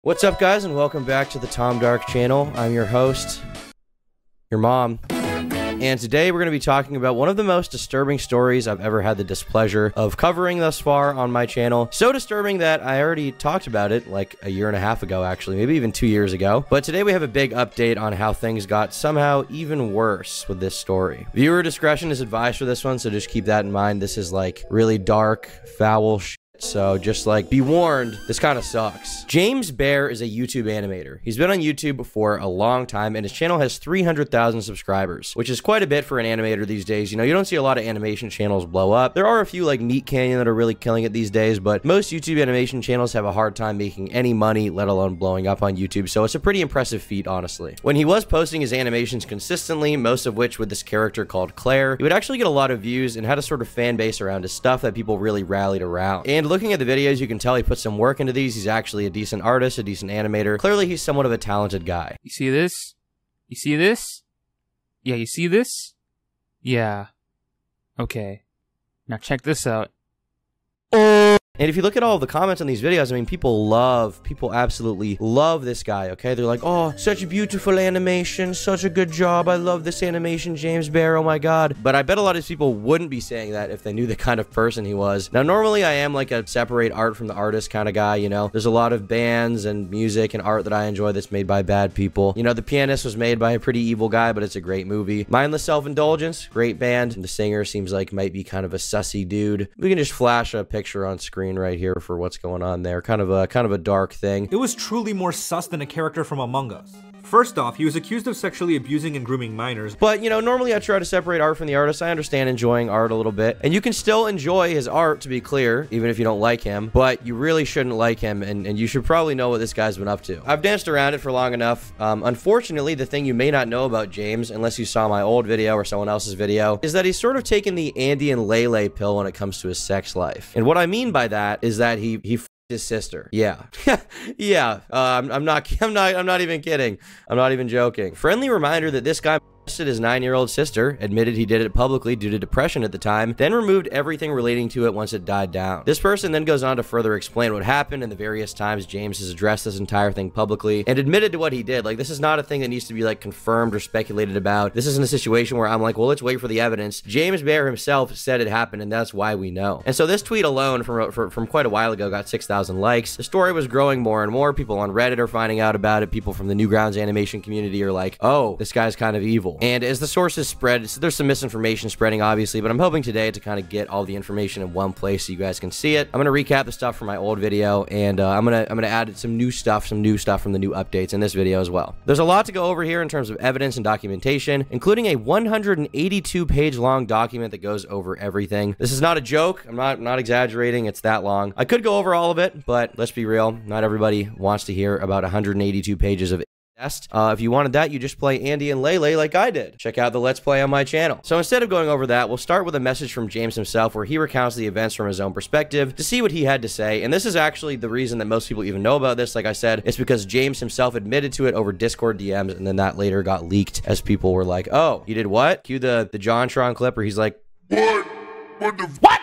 What's up, guys, and welcome back to the Tom Dark channel. I'm your host, your mom, and today we're going to be talking about one of the most disturbing stories I've ever had the displeasure of covering thus far on my channel. So disturbing that I already talked about it like a year and a half ago, actually, maybe even 2 years ago. But today we have a big update on how things got somehow even worse with this story. Viewer discretion is advised for this one, so just keep that in mind. This is like really dark, foul shit. So just like, be warned, this kind of sucks. James Bear is a YouTube animator. He's been on YouTube for a long time, and his channel has 300,000 subscribers, which is quite a bit for an animator these days. You know, you don't see a lot of animation channels blow up. There are a few like Meat Canyon that are really killing it these days, but most YouTube animation channels have a hard time making any money, let alone blowing up on YouTube. So it's a pretty impressive feat, honestly. When he was posting his animations consistently, most of which with this character called Claire, he would actually get a lot of views and had a sort of fan base around his stuff that people really rallied around. And looking at the videos, you can tell he put some work into these. He's actually a decent artist, a decent animator. Clearly, he's somewhat of a talented guy. You see this? You see this? Yeah, you see this? Yeah. Okay. Now check this out. And if you look at all of the comments on these videos, I mean, people absolutely love this guy, okay? They're like, oh, such a beautiful animation, such a good job, I love this animation, James Bear, oh my god. But I bet a lot of people wouldn't be saying that if they knew the kind of person he was. Now, normally I am like a separate art from the artist kind of guy, you know? There's a lot of bands and music and art that I enjoy that's made by bad people. You know, The Pianist was made by a pretty evil guy, but it's a great movie. Mindless Self-Indulgence, great band. The singer seems like might be kind of a sussy dude. We can just flash a picture on screen right here for what's going on there. Kind of a dark thing. It was truly more sus than a character from Among Us. First off, he was accused of sexually abusing and grooming minors. But, you know, normally I try to separate art from the artist. I understand enjoying art a little bit. And you can still enjoy his art, to be clear, even if you don't like him. But you really shouldn't like him, and you should probably know what this guy's been up to. I've danced around it for long enough. Unfortunately, the thing you may not know about James, unless you saw my old video or someone else's video, is that he's sort of taken the Andy and Lele pill when it comes to his sex life. And what I mean by that is that he his sister. Yeah. Yeah. I'm not even kidding. I'm not even joking. Friendly reminder that this guy molested his 9-year-old sister, admitted he did it publicly due to depression at the time, then removed everything relating to it once it died down. This person then goes on to further explain what happened and the various times James has addressed this entire thing publicly and admitted to what he did. Like, this is not a thing that needs to be like confirmed or speculated about. This isn't a situation where I'm like, well, let's wait for the evidence. James Bear himself said it happened, and that's why we know. And so this tweet alone from quite a while ago got 6,000 likes. The story was growing more and more. People on Reddit are finding out about it. People from the Newgrounds animation community are like, oh, this guy's kind of evil. And as the sources spread, there's some misinformation spreading, obviously, but I'm hoping today to kind of get all the information in one place so you guys can see it. I'm going to recap the stuff from my old video, and I'm gonna add some new stuff from the new updates in this video as well. There's a lot to go over here in terms of evidence and documentation, including a 182-page long document that goes over everything. This is not a joke. I'm not exaggerating. It's that long. I could go over all of it, but let's be real. Not everybody wants to hear about 182 pages of if you wanted that, you just play Andy and Lele like I did. Check out the Let's Play on my channel. So instead of going over that, we'll start with a message from James himself where he recounts the events from his own perspective to see what he had to say. And this is actually the reason that most people even know about this. Like I said, it's because James himself admitted to it over Discord DMs, and then that later got leaked as people were like, oh, you did what? Cue the JonTron clip where he's like, what the what?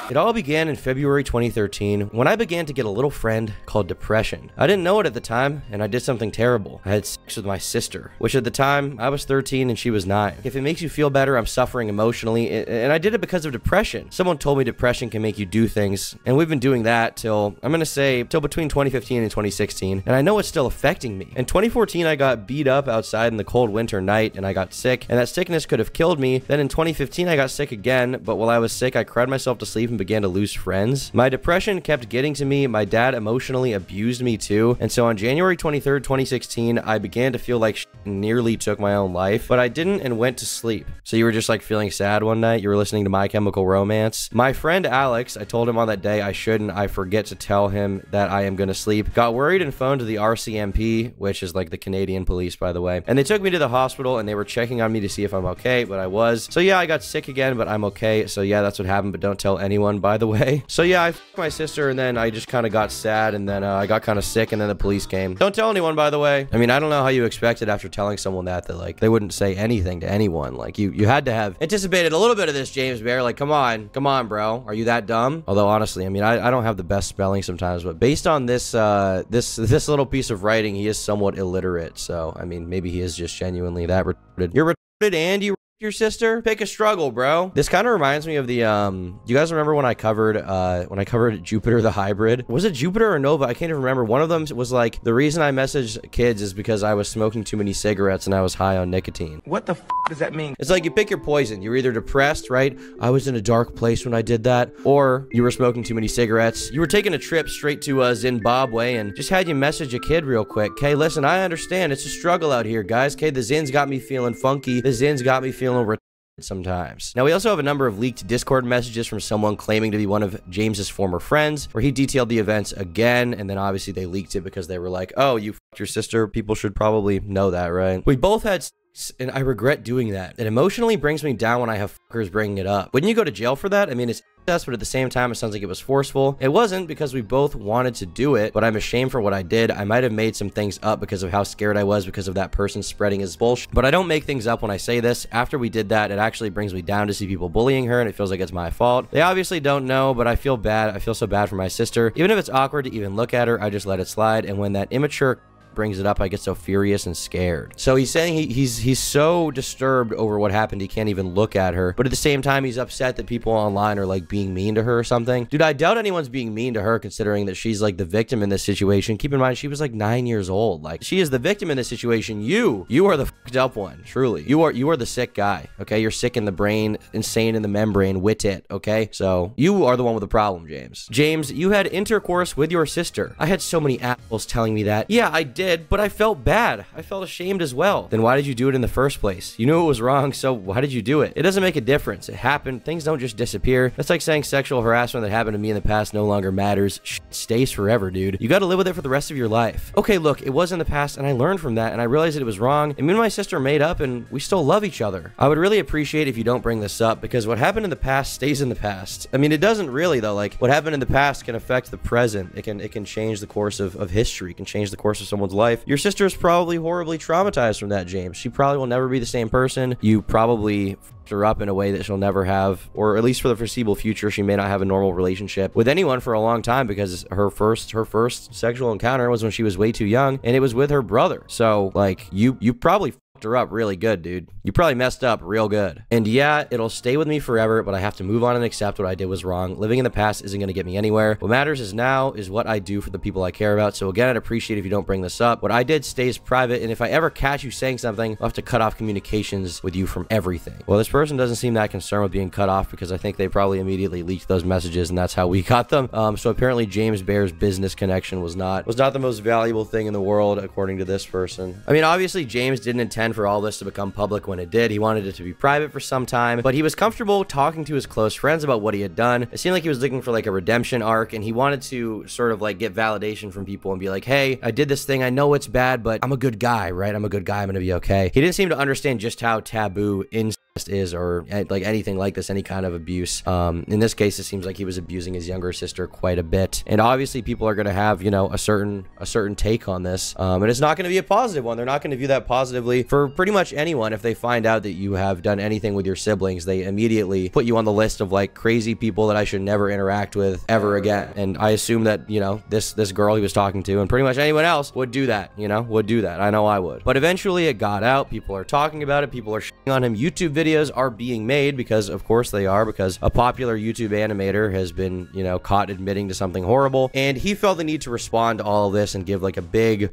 It all began in February 2013 when I began to get a little friend called depression. I didn't know it at the time, and I did something terrible. I had sex with my sister, which at the time, I was 13 and she was 9. If it makes you feel better, I'm suffering emotionally, and I did it because of depression. Someone told me depression can make you do things, and we've been doing that till, I'm gonna say, till between 2015 and 2016, and I know it's still affecting me. In 2014, I got beat up outside in the cold winter night, and I got sick, and that sickness could have killed me. Then in 2015, I got sick again, but while I was sick, I cried myself to sleep and began to lose friends. My depression kept getting to me. My dad emotionally abused me too. And so on January 23rd, 2016, I began to feel like nearly took my own life, but I didn't and went to sleep. So you were just like feeling sad one night. You were listening to My Chemical Romance. My friend Alex, I told him on that day I forget to tell him that I am going to sleep, got worried and phoned to the RCMP, which is like the Canadian police, by the way. And they took me to the hospital and they were checking on me to see if I'm okay, but I was. So yeah, I got sick again, but I'm okay. So yeah, that's what happened, but don't tell anyone. anyone, by the way. So yeah, I f***ed my sister, and then I just kind of got sad, and then I got kind of sick, and then the police came. Don't tell anyone, by the way. I mean, I don't know how you expected after telling someone that like they wouldn't say anything to anyone. Like you had to have anticipated a little bit of this, James Bear. Like, come on, bro. Are you that dumb? Although honestly, I mean, I don't have the best spelling sometimes, but based on this this little piece of writing, he is somewhat illiterate. So I mean, maybe he is just genuinely that retarded. You're retarded and you your sister? Pick a struggle, bro. This kind of reminds me of the you guys remember when I covered Jupiter the Hybrid? Was it Jupiter or Nova? I can't even remember. One of them was like, the reason I messaged kids is because I was smoking too many cigarettes and I was high on nicotine. What the f does that mean? It's like you pick your poison. You're either depressed, right? I was in a dark place when I did that, or you were smoking too many cigarettes. You were taking a trip straight to Zimbabwe and just had you message a kid real quick. Okay, listen, I understand. It's a struggle out here, guys. Okay, the Zins got me feeling funky. The Zins got me feeling retarded sometimes. Now, we also have a number of leaked Discord messages from someone claiming to be one of James's former friends, where he detailed the events again, and then obviously they leaked it because they were like, oh, you f***ed your sister. People should probably know that, right? We both had sex, and I regret doing that. It emotionally brings me down when I have fuckers bringing it up. Wouldn't you go to jail for that? I mean, it's but at the same time, it sounds like it was forceful. It wasn't, because we both wanted to do it, but I'm ashamed for what I did. I might have made some things up because of how scared I was because of that person spreading his bullshit, but I don't make things up when I say this. After we did that, it actually brings me down to see people bullying her, and it feels like it's my fault. They obviously don't know, but I feel bad. I feel so bad for my sister. Even if it's awkward to even look at her, I just let it slide, and when that immature brings it up, I get so furious and scared. So he's saying he's so disturbed over what happened he can't even look at her, but at the same time he's upset that people online are like being mean to her or something. Dude, I doubt anyone's being mean to her, considering that she's like the victim in this situation. Keep in mind, she was like 9 years old. Like, she is the victim in this situation. You are the fucked up one. Truly, you are the sick guy. Okay, you're sick in the brain, insane in the membrane, wit it. Okay, so you are the one with the problem, James. James, you had intercourse with your sister. I had so many assholes telling me that. Yeah, I did, but I felt bad. I felt ashamed as well. Then why did you do it in the first place? You knew it was wrong, so why did you do it? It doesn't make a difference. It happened. Things don't just disappear. That's like saying sexual harassment that happened to me in the past no longer matters. Shit stays forever, dude. You gotta live with it for the rest of your life. Okay, look, it was in the past, and I learned from that, and I realized that it was wrong, and me and my sister made up, and we still love each other. I would really appreciate if you don't bring this up, because what happened in the past stays in the past. I mean, it doesn't really, though. Like, what happened in the past can affect the present. It can change the course of history. It can change the course of someone's life. Your sister is probably horribly traumatized from that, James. She probably will never be the same person. You probably f***ed her up in a way that she'll never have, or at least for the foreseeable future, she may not have a normal relationship with anyone for a long time, because her first sexual encounter was when she was way too young, and it was with her brother. So, like, you probably her up really good, dude. You probably messed up real good. And yeah, it'll stay with me forever, but I have to move on and accept what I did was wrong. Living in the past isn't going to get me anywhere. What matters is now is what I do for the people I care about. So again, I'd appreciate if you don't bring this up. What I did stays private, and if I ever catch you saying something, I'll have to cut off communications with you from everything. Well, this person doesn't seem that concerned with being cut off, because I think they probably immediately leaked those messages, and that's how we got them. So apparently James Bear's business connection was not the most valuable thing in the world, according to this person. I mean, obviously James didn't intend for all this to become public when it did. He wanted it to be private for some time, but he was comfortable talking to his close friends about what he had done. It seemed like he was looking for like a redemption arc, and he wanted to sort of like get validation from people and be like, hey, I did this thing. I know it's bad, but I'm a good guy, right? I'm a good guy. I'm gonna be okay. He didn't seem to understand just how taboo incest is, or like anything like this, any kind of abuse. In this case, it seems like he was abusing his younger sister quite a bit, and obviously people are going to have, you know, a certain take on this, and it's not going to be a positive one. They're not going to view that positively for pretty much anyone. If they find out that you have done anything with your siblings, they immediately put you on the list of like crazy people that I should never interact with ever again. And I assume that, you know, this girl he was talking to, and pretty much anyone else, would do that, you know, would do that. I know I would. But eventually it got out. People are talking about it. People are shitting on him. YouTube videos are being made, because of course they are, because a popular YouTube animator has been, you know, caught admitting to something horrible, and he felt the need to respond to all of this and give like a big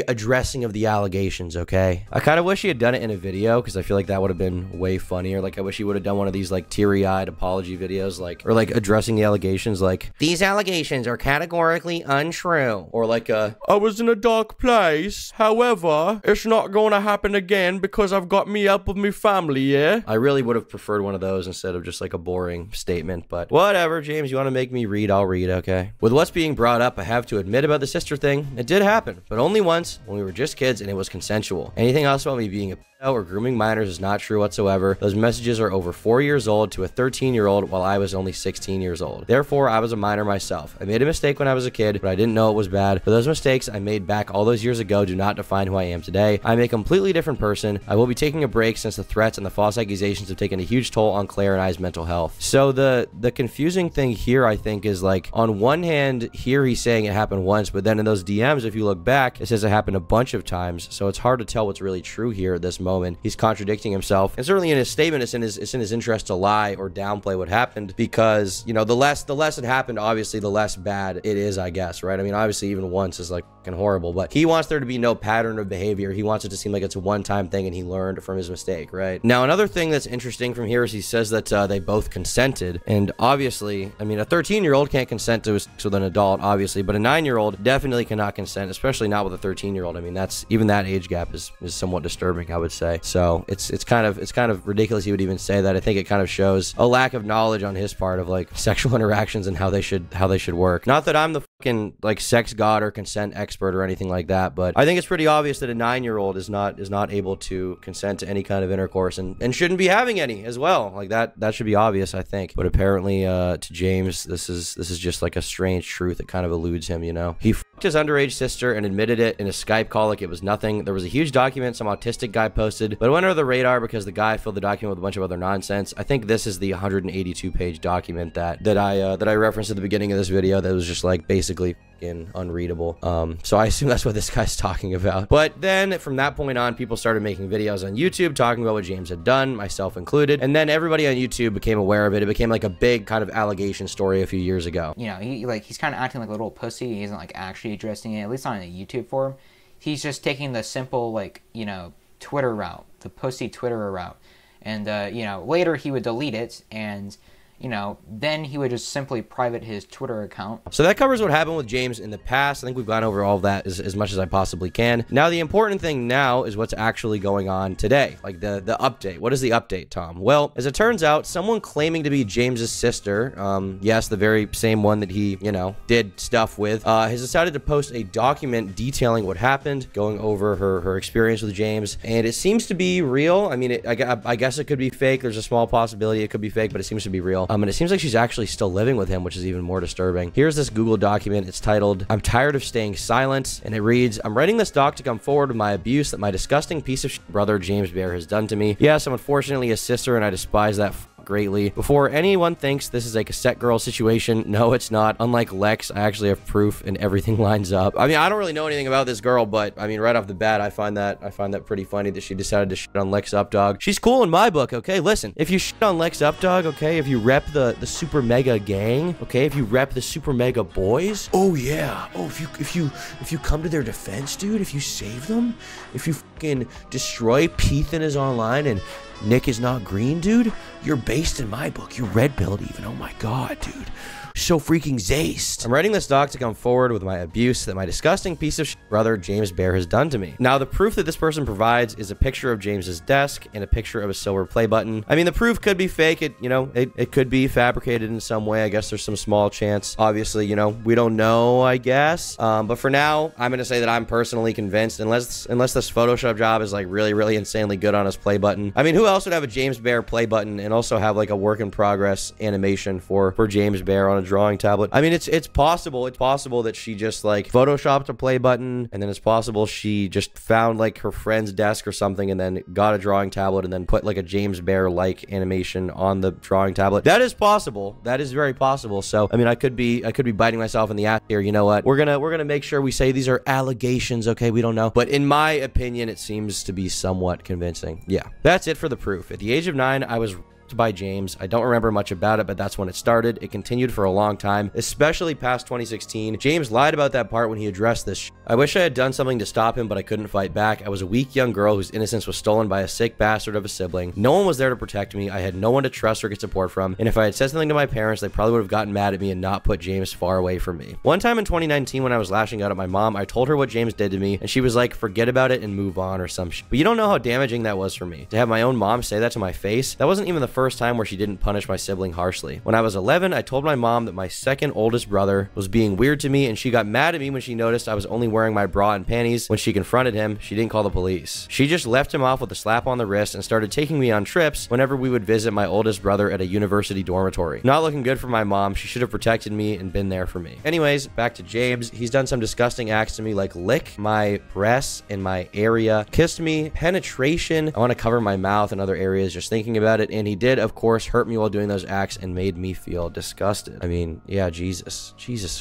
addressing of the allegations. Okay, I kind of wish he had done it in a video, because I feel like that would have been way funnier. Like, I wish he would have done one of these like teary-eyed apology videos, like, or like addressing the allegations, like, these allegations are categorically untrue, or like I was in a dark place, however it's not going to happen again because I've got me up with me family. Yeah, I really would have preferred one of those instead of just like a boring statement, but whatever. James, you want to make me read, I'll read. Okay, with what's being brought up, I have to admit about the sister thing, it did happen, but only once, when we were just kids, and it was consensual. Anything else about me being a or grooming minors is not true whatsoever. Those messages are over 4 years old to a 13-year-old while I was only 16 years old. Therefore, I was a minor myself. I made a mistake when I was a kid, but I didn't know it was bad. But those mistakes I made back all those years ago do not define who I am today. I'm a completely different person. I will be taking a break since the threats and the false accusations have taken a huge toll on Claire and I's mental health. So the confusing thing here, I think, is like, on one hand, here he's saying it happened once, but then in those DMs, if you look back, it says it happened a bunch of times. So it's hard to tell what's really true here at this moment. He's contradicting himself, and certainly in his statement, it's in his interest to lie or downplay what happened, because, you know, the less it happened, obviously the less bad it is, I guess, right? I mean, obviously even once is like fucking horrible, but he wants there to be no pattern of behavior. He wants it to seem like it's a one-time thing and he learned from his mistake, right? Now, another thing that's interesting from here is he says that they both consented, and obviously, I mean, a 13-year-old can't consent to sex with an adult, obviously, but a 9-year-old definitely cannot consent, especially not with a 13-year-old. I mean, that's, even that age gap is somewhat disturbing, I would say. So it's kind of ridiculous he would even say that. I think it kind of shows a lack of knowledge on his part of like sexual interactions and how they should work. Not that I'm the fucking like sex god or consent expert or anything like that, but I think it's pretty obvious that a 9-year-old is not able to consent to any kind of intercourse and shouldn't be having any as well. Like that should be obvious, I think. But apparently to James, this is just like a strange truth that kind of eludes him, you know. He fucked his underage sister and admitted it in a Skype call like it was nothing. There was a huge document some autistic guy posted, but it went under the radar because the guy filled the document with a bunch of other nonsense. I think this is the 182-page document that I referenced at the beginning of this video that was just like basically unreadable. So I assume that's what this guy's talking about. But then from that point on, people started making videos on YouTube talking about what James had done, myself included, and then everybody on YouTube became aware of it. It became like a big kind of allegation story a few years ago. You know, he's kind of acting like a little pussy. He isn't like actually addressing it, at least not in a YouTube forum. He's just taking the simple, like, you know, Twitter route, the pussy Twitter route, and you know, later he would delete it, and you know, then he would just simply private his Twitter account. So that covers what happened with James in the past. I think we've gone over all of that as much as I possibly can. Now, the important thing now is what's actually going on today, like the update. What is the update, Tom? Well, as it turns out, someone claiming to be James's sister, yes, the very same one that he, you know, did stuff with, has decided to post a document detailing what happened, going over her experience with James, and it seems to be real. I mean, I guess it could be fake. There's a small possibility it could be fake, but it seems to be real. And it seems like she's actually still living with him, which is even more disturbing. Here's this Google document. It's titled, "I'm tired of staying silent," and it reads, "I'm writing this doc to come forward with my abuse that my disgusting piece of shit brother James Bear has done to me. Yes, I'm unfortunately a sister, and I despise that greatly. Before anyone thinks this is a cassette girl situation, no, it's not. Unlike Lex, I actually have proof and everything lines up." I mean, I don't really know anything about this girl, but I mean, right off the bat, I find that pretty funny that she decided to shit on Lex Updog. She's cool in my book, okay? Listen, if you shit on Lex Updog, okay, if you rep the super mega gang, okay, if you rep the super mega boys, oh yeah, oh if you come to their defense, dude, if you save them, if you fucking destroy Peethan is online and Nick is not green, dude, you're based in my book. You're red-pilled even. Oh my god, dude. So freaking zaced. I'm writing this doc to come forward with my abuse that my disgusting piece of shit brother James Bear has done to me. Now, the proof that this person provides is a picture of James's desk and a picture of a silver play button. I mean, the proof could be fake. It could be fabricated in some way. I guess there's some small chance. Obviously, you know, we don't know, I guess. But for now, I'm going to say that I'm personally convinced, unless this Photoshop job is like really, really insanely good on his play button. I mean, who else would have a James Bear play button and also have like a work in progress animation for James Bear on a drawing tablet? I mean, it's possible that she just like photoshopped a play button, and then it's possible she just found like her friend's desk or something and then got a drawing tablet and then put like a James Bear like animation on the drawing tablet. That is possible. That is very possible. So I mean, I could be biting myself in the ass here. You know what, we're gonna make sure we say these are allegations, okay? We don't know, but in my opinion, it seems to be somewhat convincing. Yeah, that's it for the proof. At the age of 9, I was by James. I don't remember much about it, but that's when it started. It continued for a long time, especially past 2016. James lied about that part when he addressed this. I wish I had done something to stop him, but I couldn't fight back. I was a weak young girl whose innocence was stolen by a sick bastard of a sibling. No one was there to protect me. I had no one to trust or get support from, and if I had said something to my parents, they probably would have gotten mad at me and not put James far away from me. One time in 2019, when I was lashing out at my mom, I told her what James did to me, and she was like, forget about it and move on or some shit. But you don't know how damaging that was for me. To have my own mom say that to my face, that wasn't even the first time where she didn't punish my sibling harshly. When I was 11, I told my mom that my second oldest brother was being weird to me, and she got mad at me when she noticed I was only wearing my bra and panties. When she confronted him, she didn't call the police. She just left him off with a slap on the wrist and started taking me on trips whenever we would visit my oldest brother at a university dormitory. Not looking good for my mom. She should have protected me and been there for me. Anyways, back to James. He's done some disgusting acts to me, like lick my breasts in my area, kissed me, penetration. I want to cover my mouth and other areas just thinking about it. And he did, of course, hurt me while doing those acts and made me feel disgusted. I mean, yeah, Jesus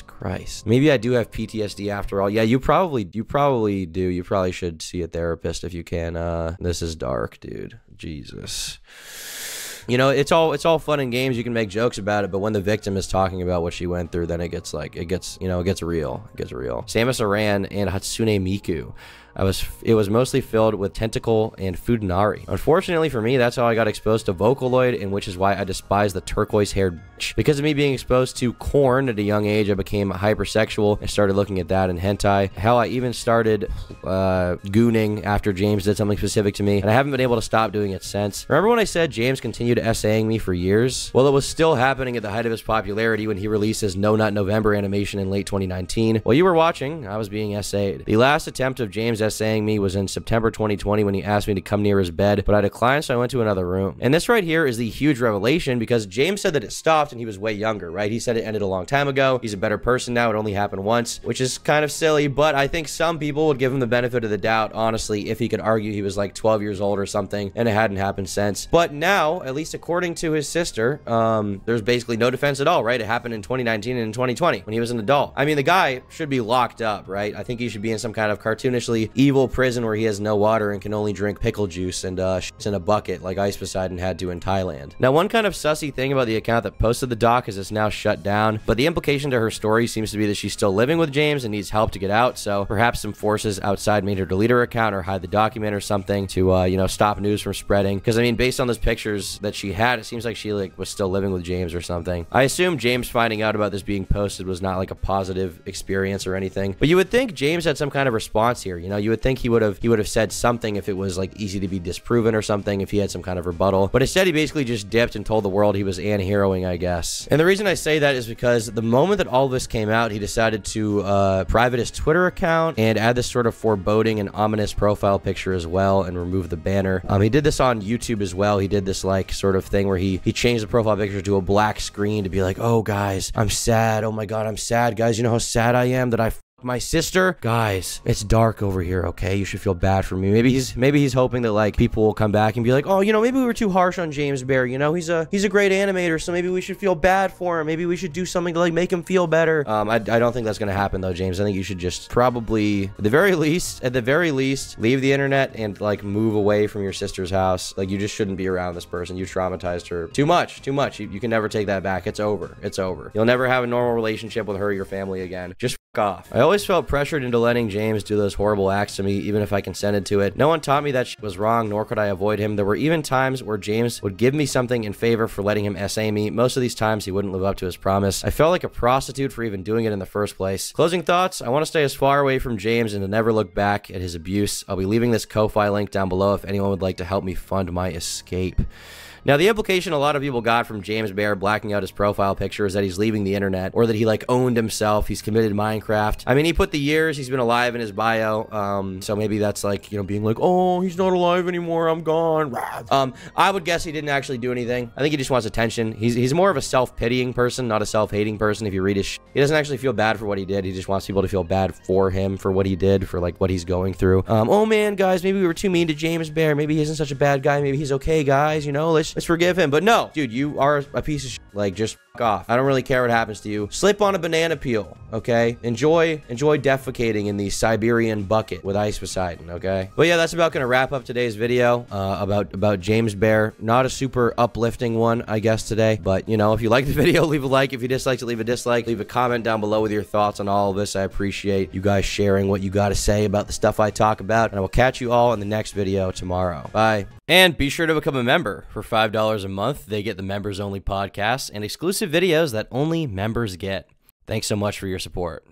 Christ. Maybe I do have PTSD after all. Yeah, you probably do. You probably should see a therapist if you can. This is dark, dude. Jesus. You know, it's all fun and games. You can make jokes about it, but when the victim is talking about what she went through, then it gets real. It gets real. Samus Aran and Hatsune Miku. It was mostly filled with tentacle and Fudanari. Unfortunately for me, that's how I got exposed to Vocaloid, and which is why I despise the turquoise-haired bitch. Because of me being exposed to corn at a young age, I became hypersexual and started looking at that in hentai. Hell, I even started gooning after James did something specific to me, and I haven't been able to stop doing it since. Remember when I said James continued essaying me for years? Well, it was still happening at the height of his popularity when he released his No Nut November animation in late 2019. While you were watching, I was being essayed. The last attempt of James essaying me was in September 2020 when he asked me to come near his bed, but I declined, so I went to another room. And this right here is the huge revelation, because James said that it stopped and he was way younger, right? He said it ended a long time ago. He's a better person now. It only happened once, which is kind of silly, but I think some people would give him the benefit of the doubt, honestly, if he could argue he was like 12 years old or something and it hadn't happened since. But now, at least according to his sister, there's basically no defense at all, right? It happened in 2019 and in 2020 when he was an adult. I mean, the guy should be locked up, right? I think he should be in some kind of cartoonishly evil prison where he has no water and can only drink pickle juice and shits in a bucket like Ice Poseidon had to in Thailand. Now, one kind of sussy thing about the account that posted the doc is it's now shut down, but the implication to her story seems to be that she's still living with James and needs help to get out, so perhaps some forces outside made her delete her account or hide the document or something to, you know, stop news from spreading. Because, I mean, based on those pictures that she had, it seems like she, like, was still living with James or something. I assume James finding out about this being posted was not, like, a positive experience or anything, but you would think James had some kind of response here, you know? You would think he would have said something if it was, like, easy to be disproven or something, if he had some kind of rebuttal, but instead he basically just dipped and told the world he was anti-heroing, I guess. And the reason I say that is because the moment that all this came out, he decided to private his Twitter account and add this sort of foreboding and ominous profile picture as well and remove the banner. He did this on YouTube as well. He did this, like, sort of thing where he changed the profile picture to a black screen to be like, oh, guys, I'm sad. Oh, my God, I'm sad. Guys, you know how sad I am that I my sister? Guys, it's dark over here, okay? You should feel bad for me. Maybe he's hoping that, like, people will come back and be like, oh, you know, maybe we were too harsh on James Bear, you know? He's a great animator, so maybe we should feel bad for him. Maybe we should do something to, like, make him feel better. I don't think that's gonna happen, though, James. I think you should just probably, at the very least, leave the internet and, like, move away from your sister's house. Like, you just shouldn't be around this person. You traumatized her too much. You can never take that back. It's over. You'll never have a normal relationship with her or your family again. Just off. I always felt pressured into letting James do those horrible acts to me, even if I consented to it. No one taught me that shit was wrong, nor could I avoid him. There were even times where James would give me something in favor for letting him essay me. Most of these times, he wouldn't live up to his promise. I felt like a prostitute for even doing it in the first place. Closing thoughts, I want to stay as far away from James and to never look back at his abuse. I'll be leaving this Ko-Fi link down below if anyone would like to help me fund my escape. Now, the implication a lot of people got from James Bear blacking out his profile picture is that he's leaving the internet, or that he, like, owned himself, he's committed Minecraft. I mean, he put the years he's been alive in his bio, so maybe that's, like, you know, being like, oh, he's not alive anymore, I'm gone. I would guess he didn't actually do anything. I think he just wants attention. He's more of a self-pitying person, not a self-hating person. If you read his shit, he doesn't actually feel bad for what he did. He just wants people to feel bad for him, for what he did, for, like, what he's going through. Oh, man, guys, maybe we were too mean to James Bear. Maybe he isn't such a bad guy. Maybe he's okay, guys, you know, let's forgive him. But no, dude, you are a piece of shit. Like, just f off. I don't really care what happens to you. Slip on a banana peel, okay? Enjoy defecating in the Siberian bucket with Ice Poseidon, okay? But yeah, that's about gonna wrap up today's video about James Bear. Not a super uplifting one, I guess, today. But, you know, if you like the video, leave a like. If you dislike it, leave a dislike. Leave a comment down below with your thoughts on all of this. I appreciate you guys sharing what you got to say about the stuff I talk about. And I will catch you all in the next video tomorrow. Bye. And be sure to become a member. For $5 a month, they get the members-only podcasts and exclusive videos that only members get. Thanks so much for your support.